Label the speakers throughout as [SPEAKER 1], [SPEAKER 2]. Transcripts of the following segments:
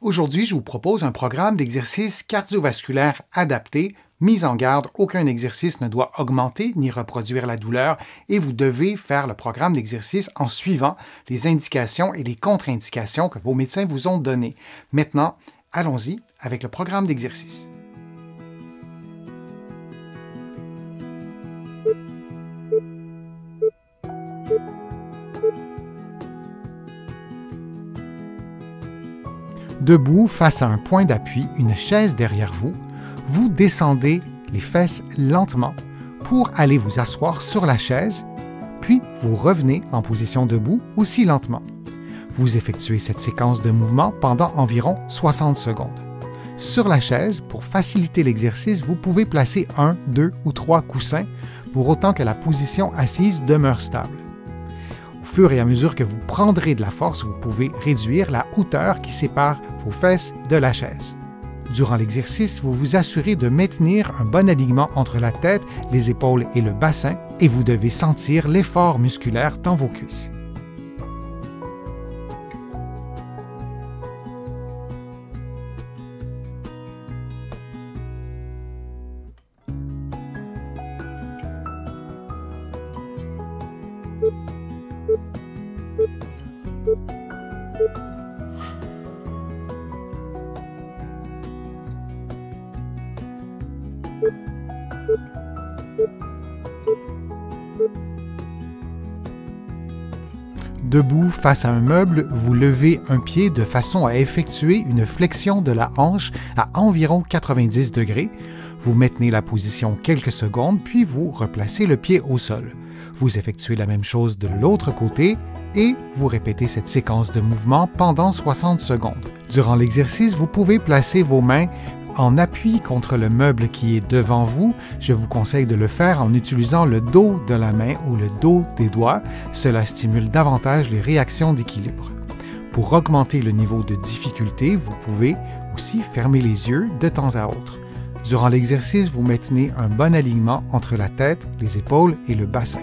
[SPEAKER 1] Aujourd'hui, je vous propose un programme d'exercice cardiovasculaire adapté. Mise en garde, aucun exercice ne doit augmenter ni reproduire la douleur et vous devez faire le programme d'exercice en suivant les indications et les contre-indications que vos médecins vous ont données. Maintenant, allons-y avec le programme d'exercice. Debout face à un point d'appui, une chaise derrière vous, vous descendez les fesses lentement pour aller vous asseoir sur la chaise, puis vous revenez en position debout aussi lentement. Vous effectuez cette séquence de mouvements pendant environ 60 secondes. Sur la chaise, pour faciliter l'exercice, vous pouvez placer 1, 2 ou 3 coussins pour autant que la position assise demeure stable. Au fur et à mesure que vous prendrez de la force, vous pouvez réduire la hauteur qui sépare vos fesses de la chaise. Durant l'exercice, vous vous assurez de maintenir un bon alignement entre la tête, les épaules et le bassin et vous devez sentir l'effort musculaire dans vos cuisses. Debout face à un meuble, vous levez un pied de façon à effectuer une flexion de la hanche à environ 90 degrés. Vous maintenez la position quelques secondes, puis vous replacez le pied au sol. Vous effectuez la même chose de l'autre côté et vous répétez cette séquence de mouvements pendant 60 secondes. Durant l'exercice, vous pouvez placer vos mains en appui contre le meuble qui est devant vous. Je vous conseille de le faire en utilisant le dos de la main ou le dos des doigts. Cela stimule davantage les réactions d'équilibre. Pour augmenter le niveau de difficulté, vous pouvez aussi fermer les yeux de temps à autre. Durant l'exercice, vous maintenez un bon alignement entre la tête, les épaules et le bassin.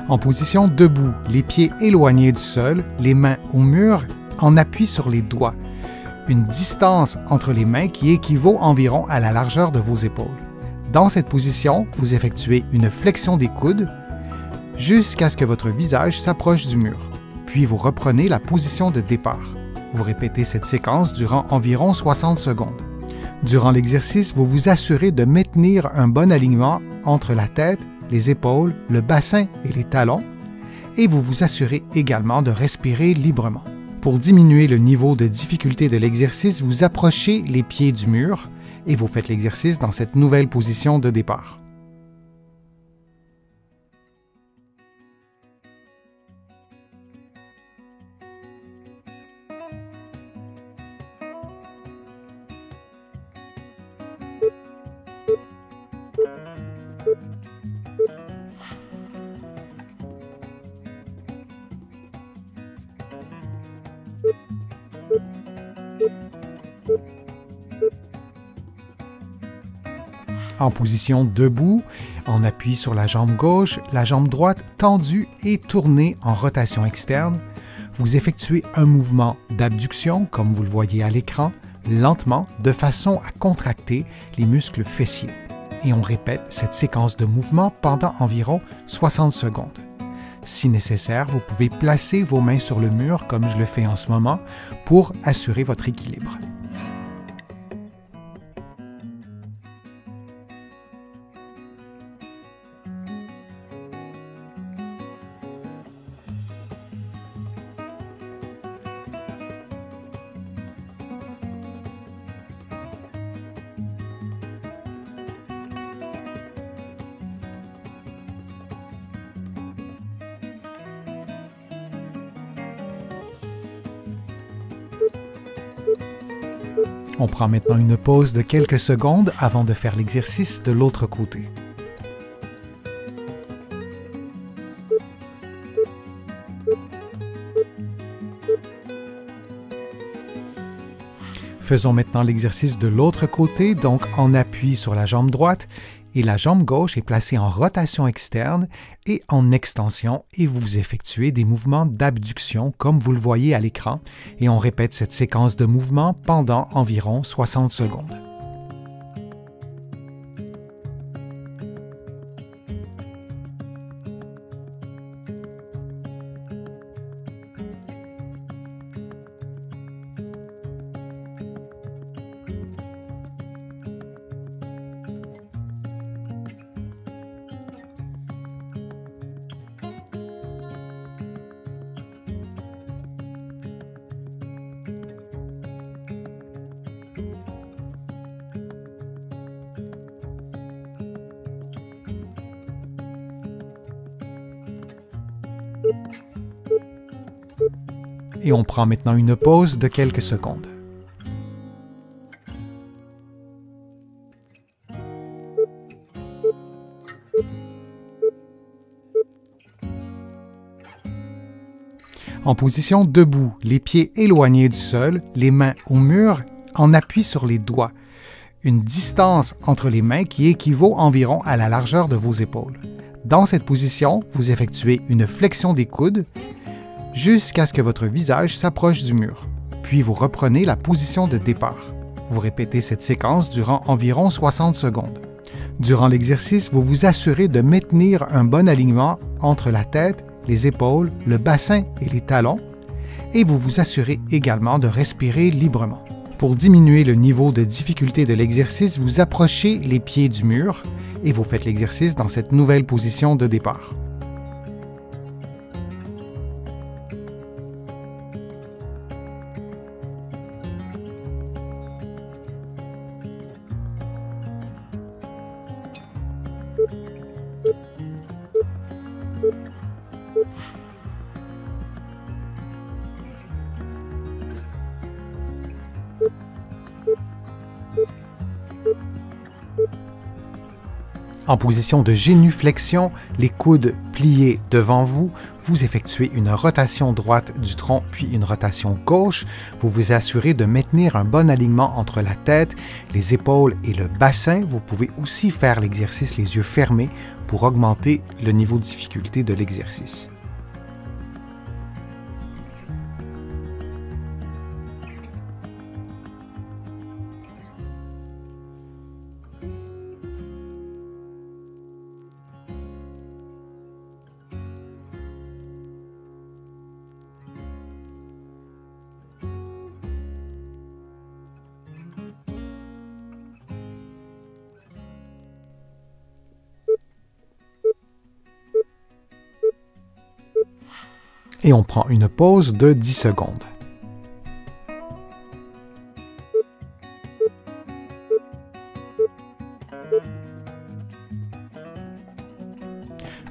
[SPEAKER 1] En position debout, les pieds éloignés du sol, les mains au mur, en appui sur les doigts. Une distance entre les mains qui équivaut environ à la largeur de vos épaules. Dans cette position, vous effectuez une flexion des coudes jusqu'à ce que votre visage s'approche du mur. Puis vous reprenez la position de départ. Vous répétez cette séquence durant environ 60 secondes. Durant l'exercice, vous vous assurez de maintenir un bon alignement entre la tête, les épaules, le bassin et les talons, et vous vous assurez également de respirer librement. Pour diminuer le niveau de difficulté de l'exercice, vous approchez les pieds du mur et vous faites l'exercice dans cette nouvelle position de départ. En position debout, en appui sur la jambe gauche, la jambe droite tendue et tournée en rotation externe, vous effectuez un mouvement d'abduction, comme vous le voyez à l'écran, lentement, de façon à contracter les muscles fessiers. Et on répète cette séquence de mouvements pendant environ 60 secondes. Si nécessaire, vous pouvez placer vos mains sur le mur, comme je le fais en ce moment, pour assurer votre équilibre. On prend maintenant une pause de quelques secondes avant de faire l'exercice de l'autre côté. Faisons maintenant l'exercice de l'autre côté, donc en appui sur la jambe droite, et la jambe gauche est placée en rotation externe et en extension, et vous effectuez des mouvements d'abduction comme vous le voyez à l'écran, et on répète cette séquence de mouvements pendant environ 60 secondes. Et on prend maintenant une pause de quelques secondes. En position debout, les pieds éloignés du sol, les mains au mur, en appui sur les doigts. Une distance entre les mains qui équivaut environ à la largeur de vos épaules. Dans cette position, vous effectuez une flexion des coudes jusqu'à ce que votre visage s'approche du mur. Puis vous reprenez la position de départ. Vous répétez cette séquence durant environ 60 secondes. Durant l'exercice, vous vous assurez de maintenir un bon alignement entre la tête, les épaules, le bassin et les talons, et vous vous assurez également de respirer librement. Pour diminuer le niveau de difficulté de l'exercice, vous approchez les pieds du mur et vous faites l'exercice dans cette nouvelle position de départ. En position de génuflexion, les coudes pliés devant vous, vous effectuez une rotation droite du tronc puis une rotation gauche. Vous vous assurez de maintenir un bon alignement entre la tête, les épaules et le bassin. Vous pouvez aussi faire l'exercice les yeux fermés pour augmenter le niveau de difficulté de l'exercice. Et on prend une pause de 10 secondes.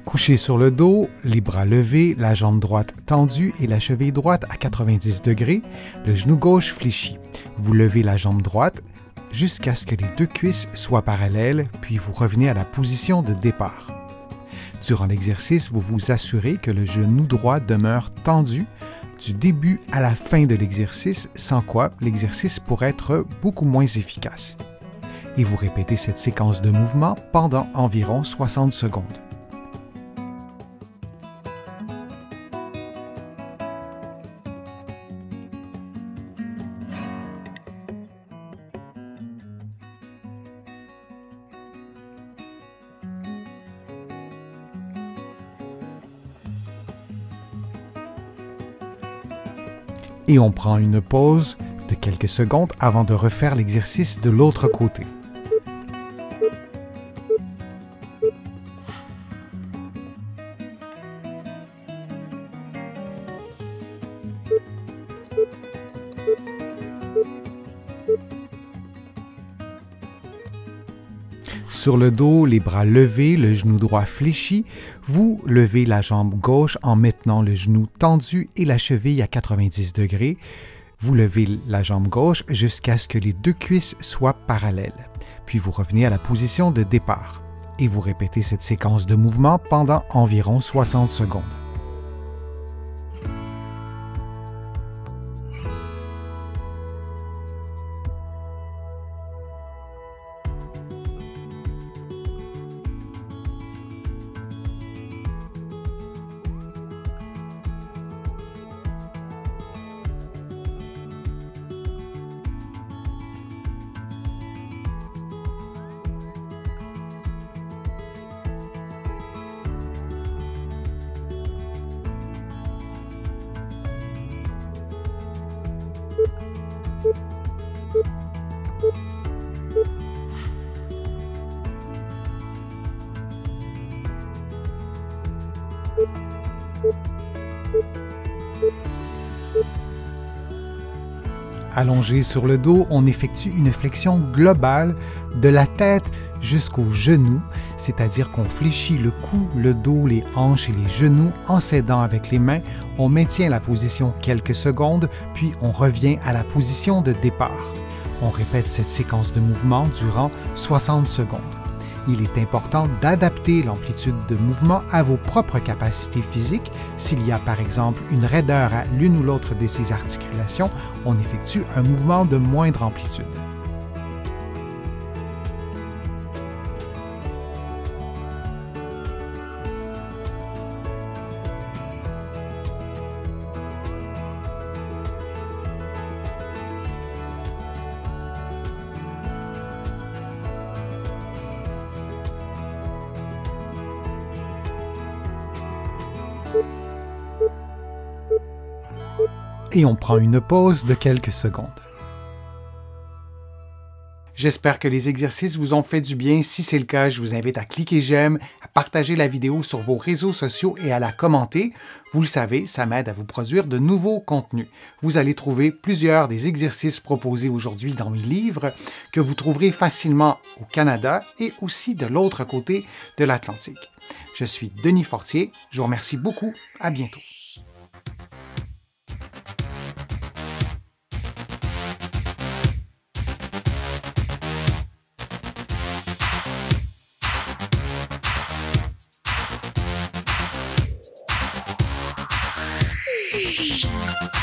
[SPEAKER 1] Couché sur le dos, les bras levés, la jambe droite tendue et la cheville droite à 90 degrés, le genou gauche fléchi. Vous levez la jambe droite jusqu'à ce que les deux cuisses soient parallèles, puis vous revenez à la position de départ. Durant l'exercice, vous vous assurez que le genou droit demeure tendu du début à la fin de l'exercice, sans quoi l'exercice pourrait être beaucoup moins efficace. Et vous répétez cette séquence de mouvements pendant environ 60 secondes. Et on prend une pause de quelques secondes avant de refaire l'exercice de l'autre côté. Sur le dos, les bras levés, le genou droit fléchi, vous levez la jambe gauche en maintenant le genou tendu et la cheville à 90 degrés. Vous levez la jambe gauche jusqu'à ce que les deux cuisses soient parallèles. Puis vous revenez à la position de départ. Et vous répétez cette séquence de mouvements pendant environ 60 secondes. Allongé sur le dos, on effectue une flexion globale de la tête jusqu'aux genoux, c'est-à-dire qu'on fléchit le cou, le dos, les hanches et les genoux en s'aidant avec les mains. On maintient la position quelques secondes, puis on revient à la position de départ. On répète cette séquence de mouvement durant 60 secondes. Il est important d'adapter l'amplitude de mouvement à vos propres capacités physiques. S'il y a par exemple une raideur à l'une ou l'autre de ces articulations, on effectue un mouvement de moindre amplitude. Et on prend une pause de quelques secondes. J'espère que les exercices vous ont fait du bien. Si c'est le cas, je vous invite à cliquer j'aime, à partager la vidéo sur vos réseaux sociaux et à la commenter. Vous le savez, ça m'aide à vous produire de nouveaux contenus. Vous allez trouver plusieurs des exercices proposés aujourd'hui dans mes livres que vous trouverez facilement au Canada et aussi de l'autre côté de l'Atlantique. Je suis Denis Fortier. Je vous remercie beaucoup. À bientôt. Shh.